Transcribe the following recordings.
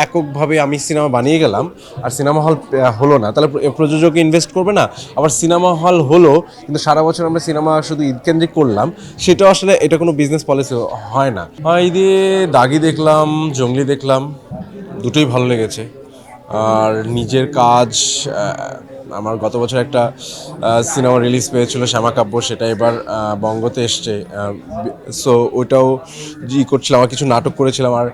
এককভাবে আমি সিনেমা বানিয়ে গেলাম আর সিনেমা হল হলো না, তাহলে প্রযোজক ইনভেস্ট করবে না। আবার সিনেমা হল হলো কিন্তু সারা বছর আমরা সিনেমা শুধু ঈদ কেন্দ্রিক করলাম, সেটা আসলে এটা কোনো বিজনেস পলিসি হয় না। ঈদে দাগি দেখলাম, জঙ্গলি দেখলাম, দুটোই ভালো লেগেছে। আর নিজের কাজ, আমার গত বছর একটা সিনেমা রিলিজ পেয়েছিল শ্যামা কাব্য, সেটা এবার বঙ্গতে এসছে। সো ওইটাও করছিলাম, আমার কিছু নাটক করেছিলাম। আর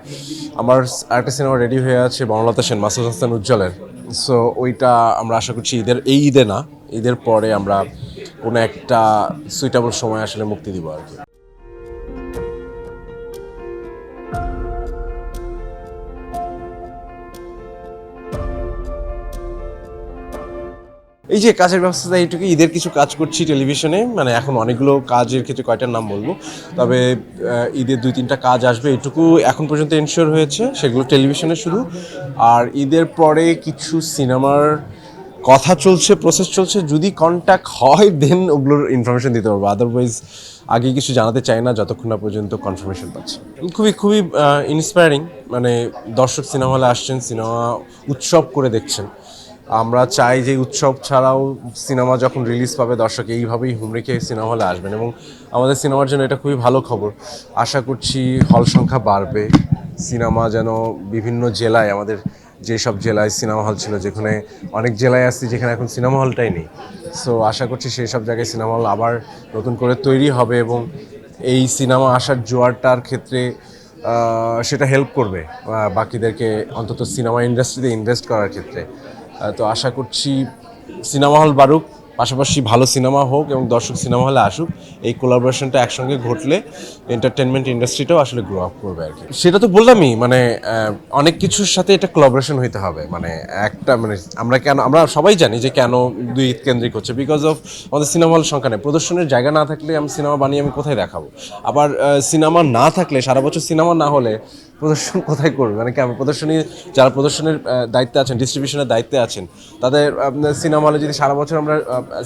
আমার একটা সিনেমা রেডি হয়ে আছে বনলতা সেন, মাসুদ হাসান উজ্জ্বলের। সো ওইটা আমরা আশা করছি ঈদে না, ঈদের পরে আমরা কোনো একটা সুইটেবল সময় আসলে মুক্তি দিব আর কি। এই যে কাজের ব্যবস্থা এইটুকু, ঈদের কিছু কাজ করছি টেলিভিশনে, মানে এখন অনেকগুলো কাজের ক্ষেত্রে কয়টার নাম বলবো, তবে ঈদের 2-3টা কাজ আসবে এইটুকু এখন পর্যন্ত এনশিওর হয়েছে, সেগুলো টেলিভিশনে শুধু। আর ঈদের পরে কিছু সিনেমার কথা চলছে, প্রসেস চলছে, যদি কন্ট্যাক্ট হয় দেন ওগুলোর ইনফরমেশন দিতে পারবো, আদারওয়াইজ আগে কিছু জানাতে চাই না যতক্ষণ না পর্যন্ত কনফার্মেশন পাচ্ছি। খুবই খুবই ইন্সপায়ারিং, মানে দর্শক সিনেমা হলে আসছেন, সিনেমা উৎসব করে দেখছেন। আমরা চাই যে উৎসব ছাড়াও সিনেমা যখন রিলিজ পাবে দর্শক এইভাবেই হুমড়ি খেয়ে সিনেমা হলে আসবেন, এবং আমাদের সিনেমার জন্য এটা খুবই ভালো খবর। আশা করছি হল সংখ্যা বাড়বে, সিনেমা যেন বিভিন্ন জেলায়, আমাদের যেসব জেলায় সিনেমা হল ছিল, যেখানে অনেক জেলায় আসছি যেখানে এখন সিনেমা হলটাই নেই, সো আশা করছি সেই সব জায়গায় সিনেমা হল আবার নতুন করে তৈরি হবে, এবং এই সিনেমা আসার জোয়ারটার ক্ষেত্রে সেটা হেল্প করবে বাকিদেরকে, অন্তত সিনেমা ইন্ডাস্ট্রিতে ইনভেস্ট করার ক্ষেত্রে। তো আশা করছি সিনেমা হল বাড়ুক, পাশাপাশি ভালো সিনেমা হোক এবং দর্শক সিনেমা হলে আসুক। এই কোলাবোরেশনটা একসঙ্গে ঘটলে এন্টারটেনমেন্ট ইন্ডাস্ট্রিটাও আসলে গ্রো আপ করবে আর কি। সেটা তো বললামই, মানে অনেক কিছুর সাথে এটা কোলাবোরেশন হইতে হবে, মানে একটা মানে আমরা সবাই জানি যে কেন দুই কেন্দ্রিক হচ্ছে, বিকজ অফ আমাদের সিনেমা হল সংখ্যা নেই, প্রদর্শনের জায়গা না থাকলে আমি সিনেমা বানিয়ে আমি কোথায় দেখাবো। আবার সিনেমা না থাকলে, সারা বছর সিনেমা না হলে প্রদর্শন কোথায় করবে, মানে কেমন প্রদর্শনী, যারা প্রদর্শনের দায়িত্বে আছেন, ডিস্ট্রিবিউশনের দায়িত্বে আছেন, তাদের সিনেমা হলে যদি সারা বছর আমরা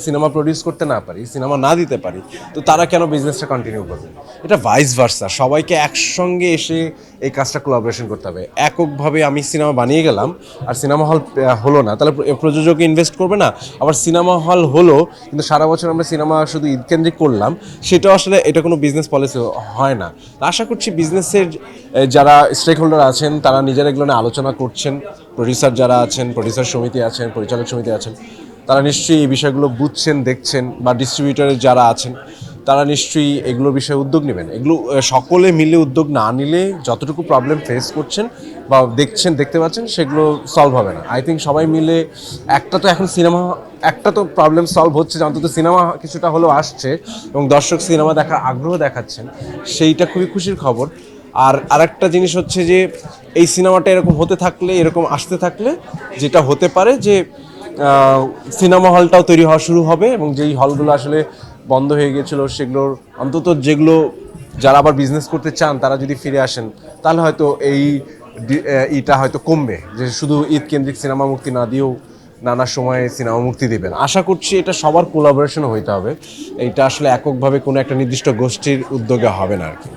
সিনেমা প্রডিউস করতে না পারি, সিনেমা না দিতে পারি, তো তারা কেন বিজনেসটা কন্টিনিউ করবে? এটা ভাইস ভার্সা, সবাইকে একসঙ্গে এসে এই কাজটা কোলাবোরেশন করতে হবে। এককভাবে আমি সিনেমা বানিয়ে গেলাম আর সিনেমা হল হলো না, তাহলে প্রযোজক ইনভেস্ট করবে না। আবার সিনেমা হল হলো কিন্তু সারা বছর আমরা সিনেমা শুধু ঈদ কেন্দ্রিক করলাম, সেটাও আসলে এটা কোনো বিজনেস পলিসি হয় না। আশা করছি বিজনেসের যারা স্টেক হোল্ডার আছেন তারা নিজেরা এগুলো নিয়ে আলোচনা করছেন, প্রডিউসার যারা আছেন, প্রডিউসার সমিতি আছেন, পরিচালক সমিতি আছেন, তারা নিশ্চয়ই এই বিষয়গুলো বুঝছেন, দেখছেন, বা ডিস্ট্রিবিউটরের যারা আছেন তারা নিশ্চয়ই এগুলোর বিষয়ে উদ্যোগ নেবেন। এগুলো সকলে মিলে উদ্যোগ না নিলে যতটুকু প্রবলেম ফেস করছেন বা দেখতে পাচ্ছেন, সেগুলো সলভ হবে না। আই থিঙ্ক সবাই মিলে একটা তো প্রবলেম সলভ হচ্ছে, যে অন্তত সিনেমা কিছুটা হলেও আসছে এবং দর্শক সিনেমা দেখার আগ্রহ দেখাচ্ছেন, সেইটা খুবই খুশির খবর। আর আরেকটা জিনিস হচ্ছে যে এই সিনেমাটা এরকম হতে থাকলে, এরকম আসতে থাকলে যেটা হতে পারে যে সিনেমা হলটাও তৈরি হওয়া শুরু হবে, এবং যেই হলগুলো আসলে বন্ধ হয়ে গিয়েছিল সেগুলোর অন্তত যেগুলো যারা আবার বিজনেস করতে চান তারা যদি ফিরে আসেন, তাহলে হয়তো ইটা হয়তো কমবে, যে শুধু ঈদ কেন্দ্রিক সিনেমা মুক্তি না দিয়েও নানা সময়ে সিনেমা মুক্তি দেবেন। আশা করছি এটা সবার কোলাবোরেশনও হইতে হবে, এইটা আসলে এককভাবে কোনো একটা নির্দিষ্ট গোষ্ঠীর উদ্যোগে হবে না আর কি।